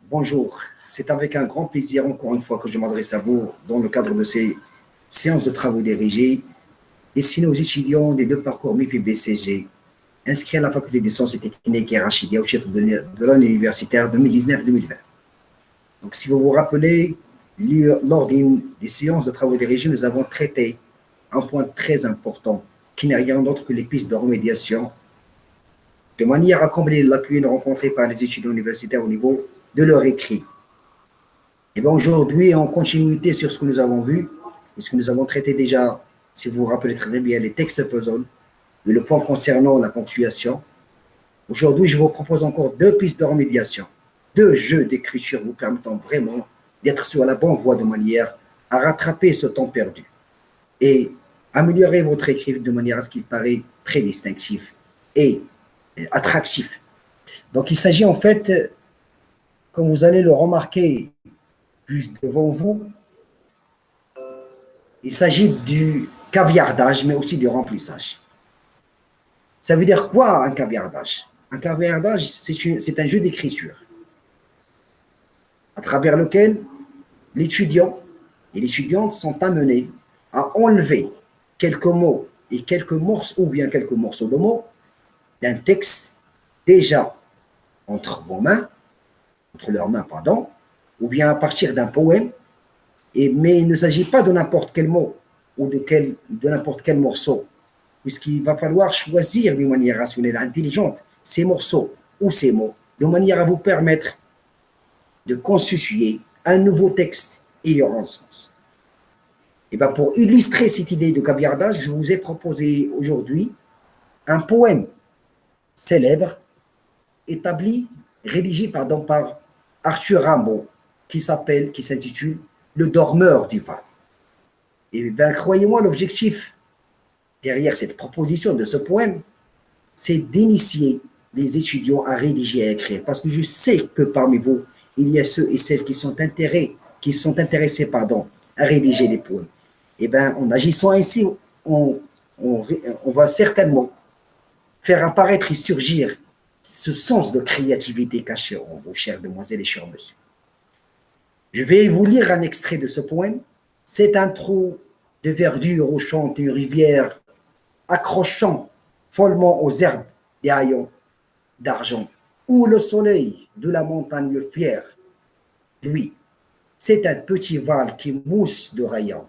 Bonjour, c'est avec un grand plaisir encore une fois que je m'adresse à vous dans le cadre de ces séances de travaux dirigés destinées aux étudiants des deux parcours MIPI-BCG inscrits à la faculté des sciences et techniques et Rachidia au titre de l'année universitaire 2019-2020. Donc, si vous vous rappelez, lors d'une des séances de travaux dirigés, nous avons traité un point très important qui n'est rien d'autre que les pistes de remédiation de manière à combler les lacunes rencontrées par les étudiants universitaires au niveau de leur écrit. Et bien aujourd'hui, en continuité sur ce que nous avons vu, et ce que nous avons traité déjà, si vous vous rappelez très bien, les textes puzzle et le point concernant la ponctuation, aujourd'hui, je vous propose encore deux pistes de remédiation, deux jeux d'écriture vous permettant vraiment d'être sur la bonne voie de manière à rattraper ce temps perdu et améliorer votre écrit de manière à ce qu'il paraît très distinctif et attractif. Donc, il s'agit en fait, comme vous allez le remarquer juste devant vous, il s'agit du caviardage, mais aussi du remplissage. Ça veut dire quoi un caviardage? Un caviardage, c'est un jeu d'écriture à travers lequel l'étudiant et l'étudiante sont amenés à enlever quelques mots et quelques morceaux, ou bien quelques morceaux de mots d'un texte déjà entre vos mains, entre leurs mains, pardon, ou bien à partir d'un poème, mais il ne s'agit pas de n'importe quel mot ou de n'importe quel morceau, puisqu'il va falloir choisir d'une manière rationnelle, intelligente, ces morceaux ou ces mots, de manière à vous permettre de constituer un nouveau texte ayant un sens. Et bien pour illustrer cette idée de caviardage, je vous ai proposé aujourd'hui un poème célèbre, établi, rédigé par Arthur Rimbaud, qui s'intitule Le dormeur du Val. Et bien, croyez-moi, l'objectif derrière cette proposition de ce poème, c'est d'initier les étudiants à rédiger et à écrire. Parce que je sais que parmi vous, il y a ceux et celles qui sont intéressés à rédiger des poèmes. Et bien, en agissant ainsi, on va certainement faire apparaître et surgir ce sens de créativité caché en vous, chères demoiselles et chers messieurs. Je vais vous lire un extrait de ce poème. C'est un trou de verdure où chante une rivière, accrochant follement aux herbes des haillons d'argent, où le soleil de la montagne fière, lui, c'est un petit val qui mousse de rayons.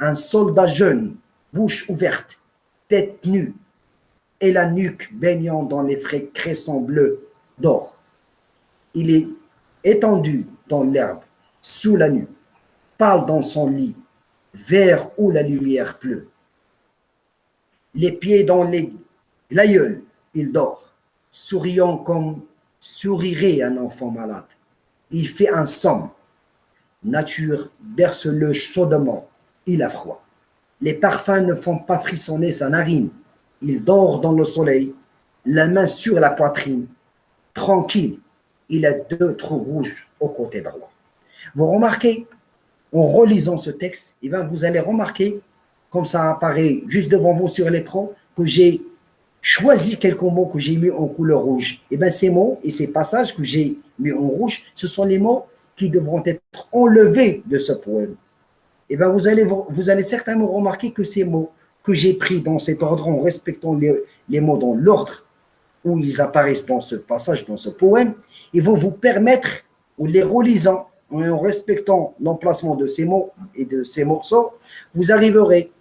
Un soldat jeune, bouche ouverte, tête nue, et la nuque baignant dans les frais cressons bleus d'or. Il est étendu dans l'herbe, sous la nuit, pâle dans son lit, vers où la lumière pleut. Les pieds dans l'aïeul, il dort, souriant comme sourirait un enfant malade. Il fait un somme. Nature berce-le chaudement, il a froid. Les parfums ne font pas frissonner sa narine. Il dort dans le soleil, la main sur la poitrine, tranquille. Il a deux trous rouges au côté droit. Vous remarquez, en relisant ce texte, eh bien, vous allez remarquer, comme ça apparaît juste devant vous sur l'écran, que j'ai choisi quelques mots que j'ai mis en couleur rouge. Et bien, ces mots et ces passages que j'ai mis en rouge, ce sont les mots qui devront être enlevés de ce poème. Et bien, vous allez certainement remarquer que ces mots que j'ai pris dans cet ordre, en respectant les mots dans l'ordre où ils apparaissent dans ce passage, dans ce poème, ils vont vous permettre, ou les relisant, en respectant l'emplacement de ces mots et de ces morceaux, vous arriverez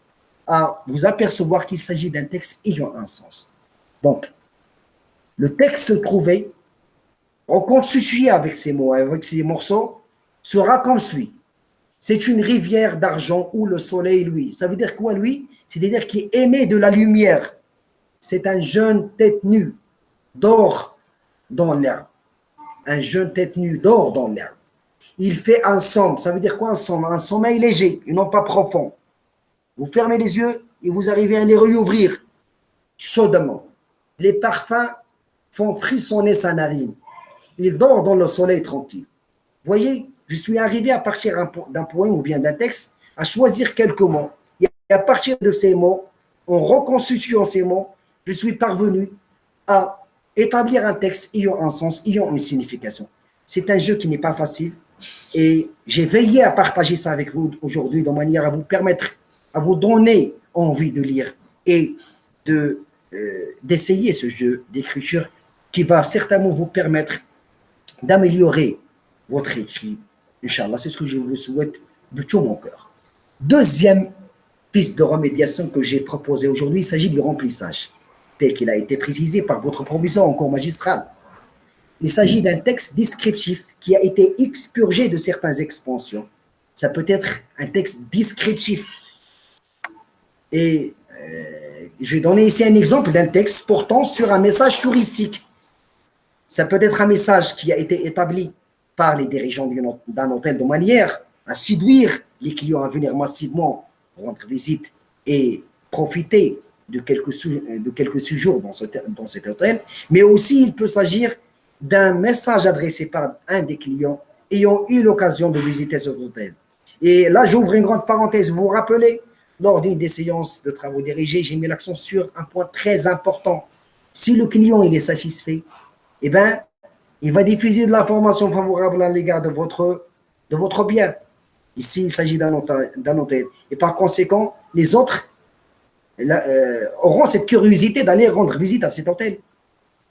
à vous apercevoir qu'il s'agit d'un texte ayant un sens. Donc, le texte trouvé, reconstitué avec ces mots, avec ces morceaux, sera comme suit. C'est une rivière d'argent où le soleil, lui, ça veut dire quoi, lui? C'est-à-dire qu'il émet de la lumière. C'est un jeune tête nue, dort dans l'herbe. Un jeune tête nue dort dans l'herbe. Il fait un somme. Ça veut dire quoi un somme? Un sommeil léger et non pas profond. Vous fermez les yeux et vous arrivez à les réouvrir chaudement. Les parfums font frissonner sa narine. Il dort dans le soleil tranquille. Voyez, je suis arrivé à partir d'un poème ou bien d'un texte à choisir quelques mots. Et à partir de ces mots, en reconstituant ces mots, je suis parvenu à établir un texte ayant un sens, ayant une signification. C'est un jeu qui n'est pas facile et j'ai veillé à partager ça avec vous aujourd'hui de manière à vous permettre, à vous donner envie de lire et de, d'essayer ce jeu d'écriture qui va certainement vous permettre d'améliorer votre écrit. Inch'Allah, c'est ce que je vous souhaite de tout mon cœur. Deuxième piste de remédiation que j'ai proposée aujourd'hui, il s'agit du remplissage, tel qu'il a été précisé par votre proviseur en cours magistral. Il s'agit d'un texte descriptif qui a été expurgé de certaines expansions. Ça peut être un texte descriptif. Et je vais donner ici un exemple d'un texte portant sur un message touristique. Ça peut être un message qui a été établi par les dirigeants d'un hôtel de manière à séduire les clients à venir massivement rendre visite et profiter de quelques séjours dans cet hôtel. Mais aussi, il peut s'agir d'un message adressé par un des clients ayant eu l'occasion de visiter cet hôtel. Et là, j'ouvre une grande parenthèse. Vous vous rappelez, lors d'une des séances de travaux dirigés, j'ai mis l'accent sur un point très important. Si le client il est satisfait, eh bien, il va diffuser de l'information favorable à l'égard de votre bien. Ici, il s'agit d'un hôtel. Et par conséquent, les autres auront cette curiosité d'aller rendre visite à cet hôtel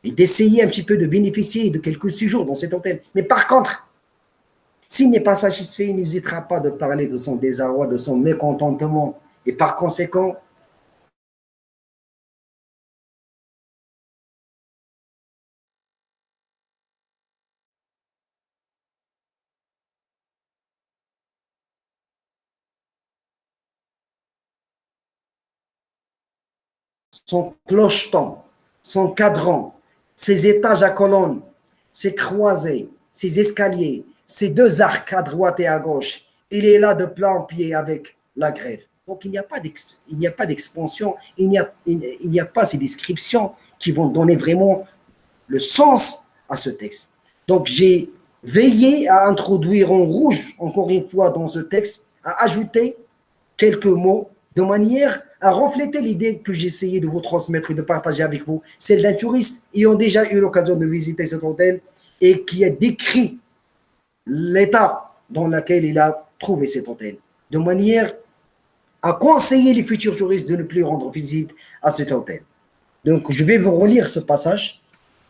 et d'essayer un petit peu de bénéficier de quelques séjours dans cet hôtel. Mais par contre, s'il n'est pas satisfait, il n'hésitera pas de parler de son désarroi, de son mécontentement. Et par conséquent, son clocheton, son cadran, ses étages à colonnes, ses croisées, ses escaliers, ses deux arcs à droite et à gauche. Il est là de plain-pied avec la grève. Donc, il n'y a pas d'expansion, il n'y a pas ces descriptions qui vont donner vraiment le sens à ce texte. Donc, j'ai veillé à introduire en rouge, encore une fois, dans ce texte, à ajouter quelques mots de manière à refléter l'idée que j'essayais de vous transmettre et de partager avec vous, celle d'un touriste ayant déjà eu l'occasion de visiter cet hôtel et qui a décrit l'état dans lequel il a trouvé cet hôtel, de manière à conseiller les futurs touristes de ne plus rendre visite à cet hôtel. Donc, je vais vous relire ce passage,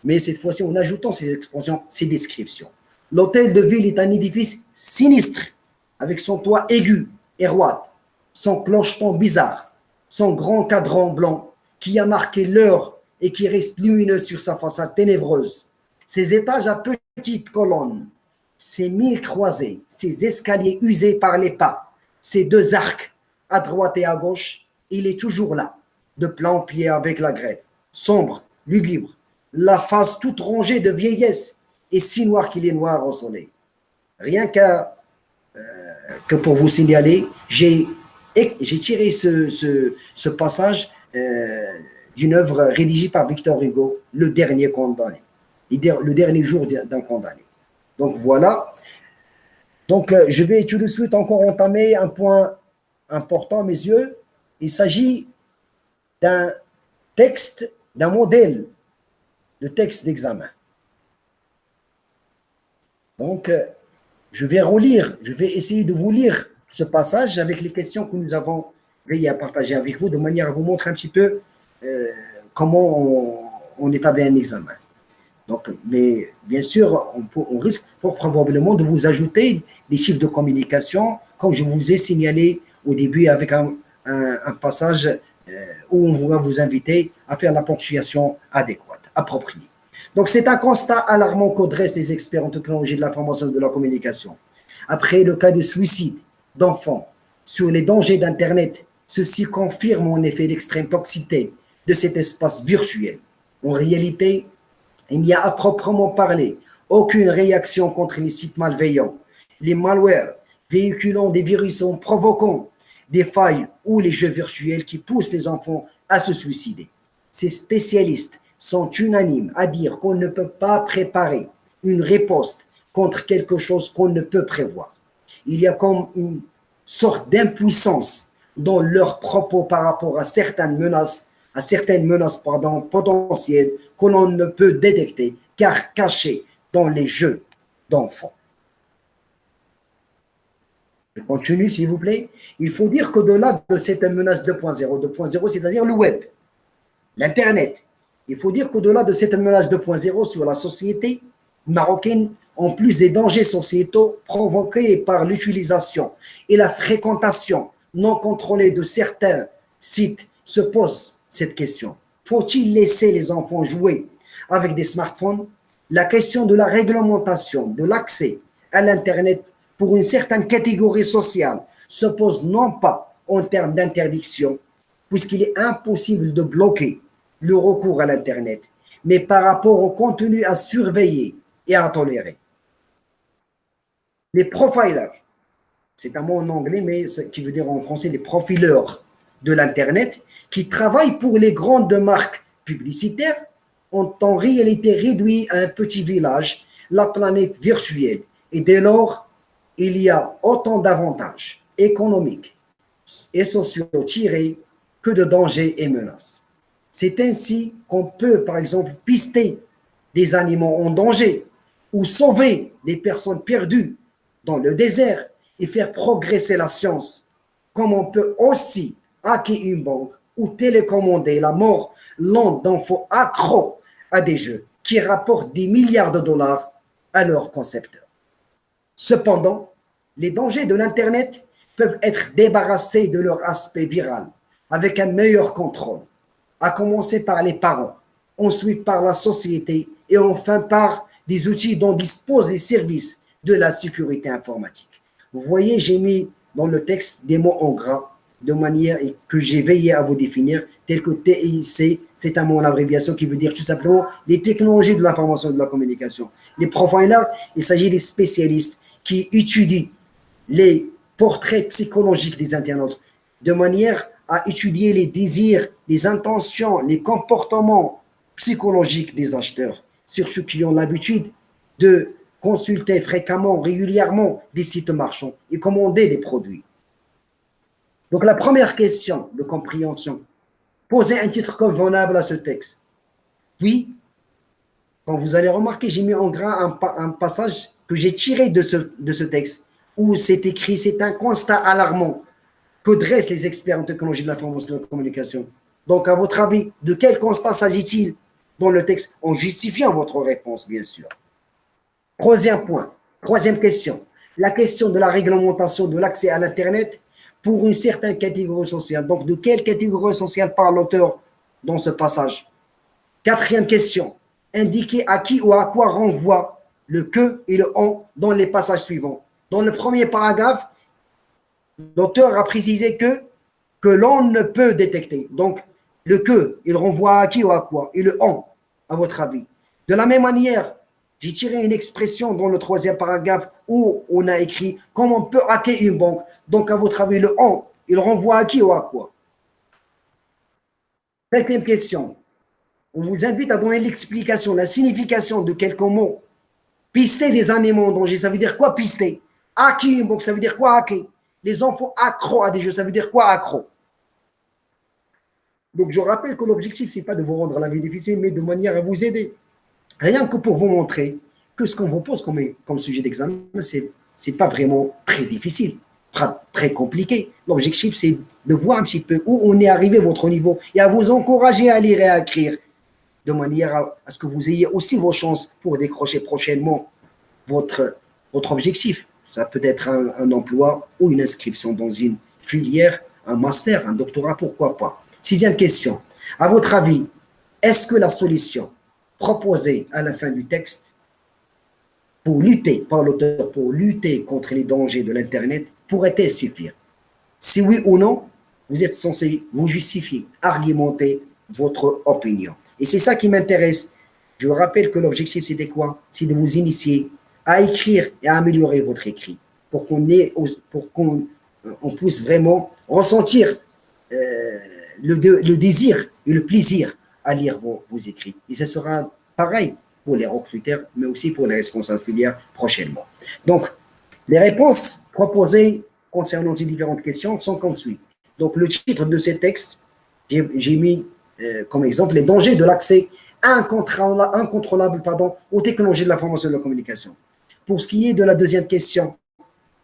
mais cette fois-ci en ajoutant ces expressions, ces descriptions. L'hôtel de ville est un édifice sinistre, avec son toit aigu et roide, son clocheton bizarre, son grand cadran blanc qui a marqué l'heure et qui reste lumineux sur sa façade ténébreuse, ses étages à petites colonnes, ses murs croisés, ses escaliers usés par les pas, ses deux arcs à droite et à gauche, il est toujours là, de plain-pied avec la grève, sombre, lugubre, la face toute rongée de vieillesse et si noire qu'il est noir au soleil. Rien que pour vous signaler, j'ai tiré ce passage d'une œuvre rédigée par Victor Hugo, Le dernier condamné, le dernier jour d'un condamné. Donc voilà. Donc je vais tout de suite encore entamer un point important à mes yeux. Il s'agit d'un texte, d'un modèle de texte d'examen. Donc, je vais essayer de vous lire ce passage avec les questions que nous avons veillé à partager avec vous, de manière à vous montrer un petit peu comment on établit un examen. Donc, mais bien sûr, on risque fort probablement de vous ajouter des chiffres de communication, comme je vous ai signalé au début avec un passage où on va vous inviter à faire la ponctuation adéquate, appropriée. Donc, c'est un constat alarmant qu'au dressent les experts en technologie de l'information et de la communication. Après le cas de suicide d'enfants sur les dangers d'Internet, ceci confirme en effet l'extrême toxicité de cet espace virtuel. En réalité, il n'y a à proprement parler aucune réaction contre les sites malveillants, les malwares véhiculant des virus en provoquant des failles ou les jeux virtuels qui poussent les enfants à se suicider. Ces spécialistes sont unanimes à dire qu'on ne peut pas préparer une riposte contre quelque chose qu'on ne peut prévoir. Il y a comme une sorte d'impuissance dans leurs propos par rapport à certaines menaces potentielles que l'on ne peut détecter car cachées dans les jeux d'enfants. Je continue, s'il vous plaît. Il faut dire qu'au-delà de cette menace 2.0, 2.0, c'est-à-dire le web, l'Internet, il faut dire qu'au-delà de cette menace 2.0 sur la société marocaine, en plus des dangers sociétaux provoqués par l'utilisation et la fréquentation non contrôlée de certains sites, se pose cette question. Faut-il laisser les enfants jouer avec des smartphones? La question de la réglementation de l'accès à l'Internet pour une certaine catégorie sociale se pose non pas en termes d'interdiction, puisqu'il est impossible de bloquer le recours à l'Internet, mais par rapport au contenu à surveiller et à tolérer. Les profilers, c'est un mot en anglais, mais qui veut dire en français les profileurs de l'Internet, qui travaillent pour les grandes marques publicitaires, ont en réalité réduit à un petit village la planète virtuelle. Et dès lors, il y a autant d'avantages économiques et sociaux tirés que de dangers et menaces. C'est ainsi qu'on peut, par exemple, pister des animaux en danger ou sauver des personnes perdues dans le désert et faire progresser la science, comme on peut aussi hacker une banque ou télécommander la mort lente d'enfants accros à des jeux qui rapportent des milliards de dollars à leurs concepteurs. Cependant, les dangers de l'Internet peuvent être débarrassés de leur aspect viral avec un meilleur contrôle, à commencer par les parents, ensuite par la société et enfin par des outils dont disposent les services de la sécurité informatique. Vous voyez, j'ai mis dans le texte des mots en gras de manière que j'ai veillé à vous définir, tel que TIC, c'est un mot en abréviation qui veut dire tout simplement les technologies de l'information et de la communication. Les profilers, il s'agit des spécialistes qui étudient les portraits psychologiques des internautes de manière à étudier les désirs, les intentions, les comportements psychologiques des acheteurs, sur ceux qui ont l'habitude de consulter fréquemment, régulièrement des sites marchands et commander des produits. Donc la première question de compréhension, posez un titre convenable à ce texte. Puis, quand vous allez remarquer, j'ai mis en gras un passage que j'ai tiré de ce texte, où c'est écrit, c'est un constat alarmant que dressent les experts en technologie de l'information et de la communication. Donc, à votre avis, de quel constat s'agit-il dans le texte, en justifiant votre réponse, bien sûr? Troisième point, troisième question, la question de la réglementation de l'accès à l'Internet pour une certaine catégorie sociale. Donc, de quelle catégorie sociale parle l'auteur dans ce passage? Quatrième question, indiquer à qui ou à quoi renvoie le que et le on dans les passages suivants. Dans le premier paragraphe, l'auteur a précisé que l'on ne peut détecter. Donc, le que, il renvoie à qui ou à quoi, et le on, à votre avis. De la même manière, j'ai tiré une expression dans le troisième paragraphe où on a écrit comment on peut hacker une banque. Donc, à votre avis, le on, il renvoie à qui ou à quoi? Cinquième question. On vous invite à donner l'explication, la signification de quelques mots. Pister des animaux en danger, ça veut dire quoi pister? Hacker une banque, ça veut dire quoi hacker? Les enfants accros à des jeux, ça veut dire quoi accro? Donc, je rappelle que l'objectif, ce n'est pas de vous rendre la vie difficile, mais de manière à vous aider. Rien que pour vous montrer que ce qu'on vous pose comme sujet d'examen, ce n'est pas vraiment très difficile, pas très compliqué. L'objectif, c'est de voir un petit peu où on est arrivé à votre niveau et à vous encourager à lire et à écrire de manière à ce que vous ayez aussi vos chances pour décrocher prochainement votre objectif. Ça peut être un emploi ou une inscription dans une filière, un master, un doctorat, pourquoi pas. Sixième question. À votre avis, est-ce que la solution proposée à la fin du texte pour lutter, par l'auteur, pour lutter contre les dangers de l'Internet pourrait-elle suffire? Si oui ou non, vous êtes censé vous justifier, argumenter votre opinion. Et c'est ça qui m'intéresse. Je vous rappelle que l'objectif, c'était quoi? C'est de vous initier à écrire et à améliorer votre écrit pour qu'on puisse vraiment ressentir le désir et le plaisir à lire vos écrits. Et ce sera pareil pour les recruteurs, mais aussi pour les responsables filières prochainement. Donc, les réponses proposées concernant ces différentes questions sont comme suit. Donc, le titre de ces textes, j'ai mis comme exemple les dangers de l'accès incontrôlable aux technologies de l'information et de la communication. pour ce qui est de la deuxième question,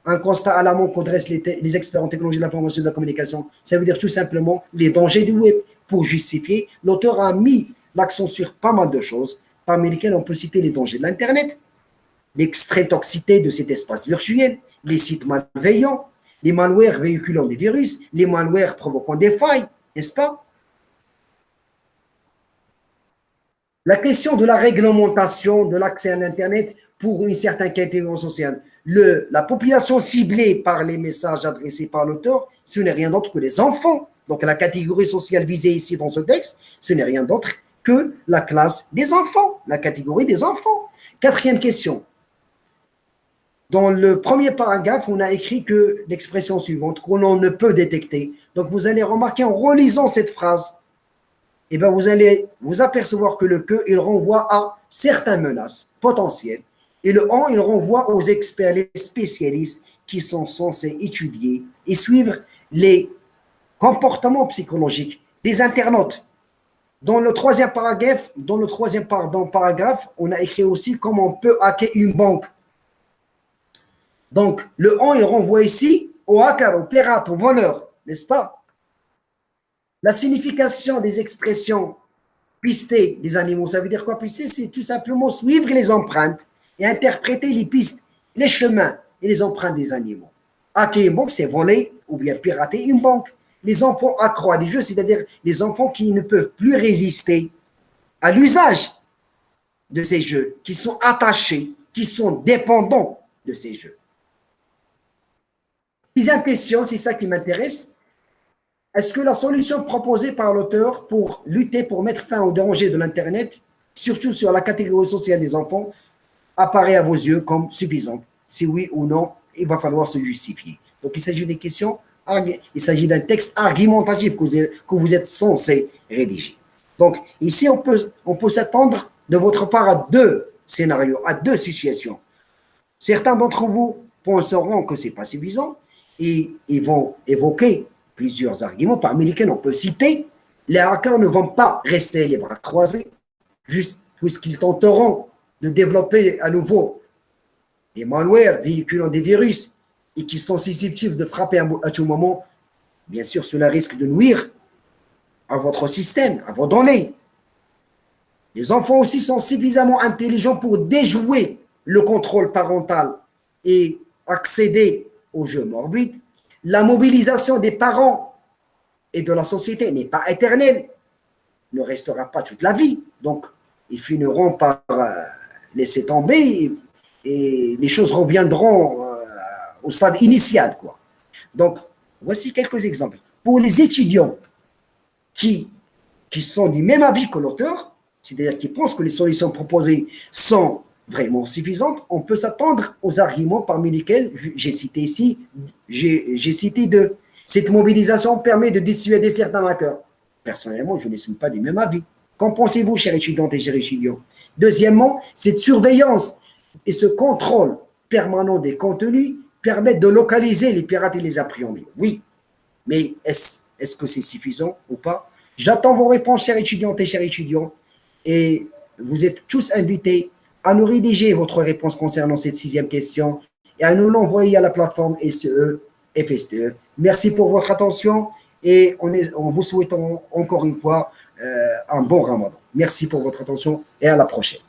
un constat alarmant qu'ont dressent les experts en technologie de l'information et de la communication, ça veut dire tout simplement les dangers du web. Pour justifier, l'auteur a mis l'accent sur pas mal de choses, parmi lesquelles on peut citer les dangers de l'Internet, l'extrême toxicité de cet espace virtuel, les sites malveillants, les malwares véhiculant des virus, les malwares provoquant des failles, n'est-ce pas? La question de la réglementation de l'accès à l'Internet pour une certaine catégorie sociale. La population ciblée par les messages adressés par l'auteur, ce n'est rien d'autre que les enfants. Donc la catégorie sociale visée ici dans ce texte, ce n'est rien d'autre que la classe des enfants, la catégorie des enfants. Quatrième question. Dans le premier paragraphe, on a écrit que l'expression suivante, qu'on ne peut détecter. Donc vous allez remarquer en relisant cette phrase, eh bien, vous allez vous apercevoir que le que, il renvoie à certaines menaces potentielles. Et le en, il renvoie aux experts, les spécialistes qui sont censés étudier et suivre les comportements psychologiques des internautes. Dans le troisième paragraphe, on a écrit aussi comment on peut hacker une banque. Donc, le en, il renvoie ici au hacker, au pirate, au voleur, n'est-ce pas? La signification des expressions pister des animaux, ça veut dire quoi pister? C'est tout simplement suivre les empreintes et interpréter les pistes, les chemins et les empreintes des animaux. Hacker une banque, c'est voler ou bien pirater une banque. Les enfants accro à des jeux, c'est-à-dire les enfants qui ne peuvent plus résister à l'usage de ces jeux, qui sont attachés, qui sont dépendants de ces jeux. Deuxième question, c'est ça qui m'intéresse. Est-ce que la solution proposée par l'auteur pour lutter, pour mettre fin au danger de l'Internet, surtout sur la catégorie sociale des enfants, apparaît à vos yeux comme suffisante? Si oui ou non, il va falloir se justifier. Donc, il s'agit des questions, il s'agit d'un texte argumentatif que vous êtes censé rédiger. Donc, ici, on peut s'attendre de votre part à deux scénarios, à deux situations. Certains d'entre vous penseront que ce n'est pas suffisant et ils vont évoquer plusieurs arguments, parmi lesquels on peut citer les hackers ne vont pas rester les bras croisés, juste puisqu'ils tenteront de développer à nouveau des malwares véhiculant des virus et qui sont susceptibles de frapper à tout moment. Bien sûr, cela risque de nuire à votre système, à vos données. Les enfants aussi sont suffisamment intelligents pour déjouer le contrôle parental et accéder aux jeux morbides. La mobilisation des parents et de la société n'est pas éternelle, ne restera pas toute la vie. Donc, ils finiront par laisser tomber et les choses reviendront au stade initial, quoi. Donc, voici quelques exemples. Pour les étudiants qui sont du même avis que l'auteur, c'est-à-dire qui pensent que les solutions proposées sont vraiment suffisantes, on peut s'attendre aux arguments parmi lesquels j'ai cité ici, j'ai cité deux. Cette mobilisation permet de dissuader certains hackers. Personnellement, je ne suis pas du même avis. Qu'en pensez-vous, chers étudiantes et chers étudiants? Deuxièmement, cette surveillance et ce contrôle permanent des contenus permettent de localiser les pirates et les appréhender. Oui, mais est-ce que c'est suffisant ou pas? J'attends vos réponses, chers étudiantes et chers étudiants, et vous êtes tous invités à nous rédiger votre réponse concernant cette sixième question et à nous l'envoyer à la plateforme SE FSTE. Merci pour votre attention et on vous souhaite encore une fois un bon ramadan. Merci pour votre attention et à la prochaine.